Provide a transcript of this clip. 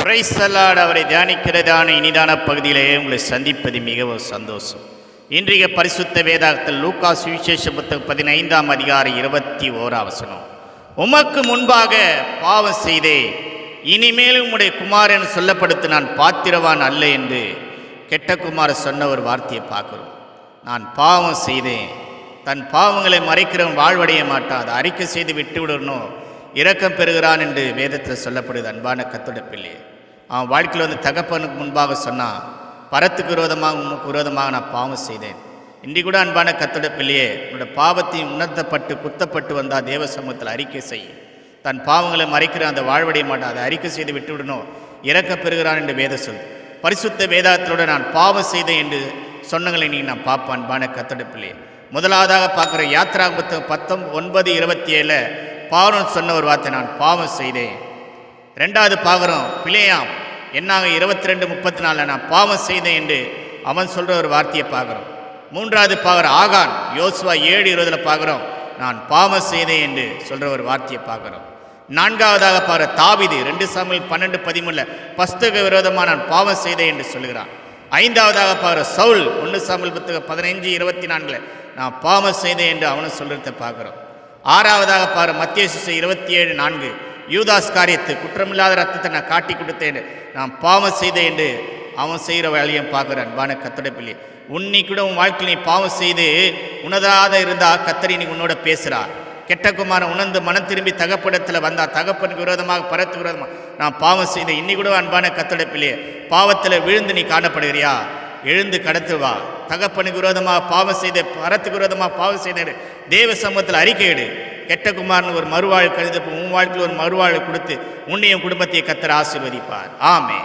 Praise the Lord. அவரை தியானிக்கிறதான இனிதான பகுதியிலே உங்களை சந்திப்பது மிகவும் சந்தோஷம். இன்றைய பரிசுத்த வேதாகத்தில் லூக்கா சுவிசேஷ புத்தகம் 15ஆம் அதிகாரம் 21ஆம் வசனம். உமக்கு முன்பாக பாவம் செய்தே, இனிமேல் உம்முடைய குமாரன் சொல்லப்படுத்து நான் பாத்திரவான் அல்ல என்று கெட்ட குமாரன் சொன்ன ஒரு வார்த்தையை பார்க்கிறோம். நான் பாவம் செய்தேன், தன் பாவங்களை மறைக்கிறவன் வாழ்வடைய மாட்டான், அதை அறிக்கை செய்து விட்டு விடணும், இரக்கம் பெறுகிறான் என்று வேதத்தில் சொல்லப்படுது. அன்பான கர்த்தருடைய பிள்ளையே, அவன் வாழ்க்கையில் வந்து தகப்பனுக்கு முன்பாக சொன்னான், பரத்துக்கு விரோதமாக உமக்கு விரோதமாக நான் பாவம் செய்தேன். இன்றி கூட அன்பான கர்த்தருடைய பிள்ளையே, உன்னோட பாவத்தையும் உணர்த்தப்பட்டு குத்தப்பட்டு வந்தால் தேவ சமூகத்தில் அறிக்கை செய்யும். தன் பாவங்களை மறைக்கிற அந்த வாழ்வடைய மாட்டான், அதை அறிக்கை செய்து விட்டு விடணும், இரக்கம் பெறுகிறான் என்று வேத சொல். பரிசுத்த வேதாத்திலோட நான் பாவம் செய்தேன் என்று சொன்னங்களை நீங்கள் நான் பார்ப்பேன். அன்பான கர்த்தருடைய பிள்ளையே, முதலாவதாக பார்க்குற யாத்ரா புத்தகம் 19:27 பாவம் சொன்ன ஒரு வார்த்தை, நான் பாவம் செய்தேன். ரெண்டாவது பார்க்குறோம் பிளேயாம் என்னாங்க 22:34 நான் பாவம் செய்தேன் என்று அவன் சொல்கிற ஒரு வார்த்தையை பார்க்குறோம். மூன்றாவது பார்க்குற ஆகான் யோசுவா 7:20 பார்க்குறோம், நான் பாவம் செய்தேன் என்று சொல்கிற ஒரு வார்த்தையை பார்க்குறோம். நான்காவதாக பார்க்குற தாவீது 2 சாமுவேல் 12:13 பஸ்துக்கு விரோதமாக நான் பாவம் செய்தேன் என்று சொல்கிறான். ஐந்தாவதாக பார்க்குற சவுல் 1 சாமுவேல் புத்தகம் 15:24 நான் பாவம் செய்தேன் என்று அவனும் சொல்கிறத பார்க்குறோம். ஆறாவதாக பாரு மத்தேயு 27:4 யூதாஸ் காரியத்து குற்றமில்லாத ரத்தத்தை நான் காட்டி கொடுத்தேன், நான் பாவம் செய்தேன் என்று அவன் செய்கிற வேலையும் பார்க்குறான். அன்பான கர்த்தருடைய பிள்ளையே, உன்னை கூட உன் வாழ்க்கையில் நீ பாவம் செய்து உணராத இருந்தால் கர்த்தர் நீ உன்னோட பேசுகிறா. கெட்ட குமாரன் உணர்ந்து மனம் திரும்பி தகப்படத்தில் வந்தா, தகப்பனுக்கு விரோதமாக பரத்துக்கு விரோதமாக நான் பாவம் செய்தேன். இன்னி கூட அன்பான கர்த்தருடைய பிள்ளையே, பாவத்தில் விழுந்து நீ காணப்படுகிறியா? எழுந்து கடத்து வா. தகப்பனுக்கு விரோதமாக பாவம் செய்த, பரத்துக்கு விரோதமாக பாவம் செய்த தேவ சமூகத்தில் அறிக்கையிடு. கெட்ட குமாரன் ஒரு மறுவாழ் கழுது உன் வாழ்க்கையில் ஒரு மறுவாழ் கொடுத்து உன்னையும் குடும்பத்தையும் கர்த்தர் ஆசீர்வதிப்பார். ஆமென்.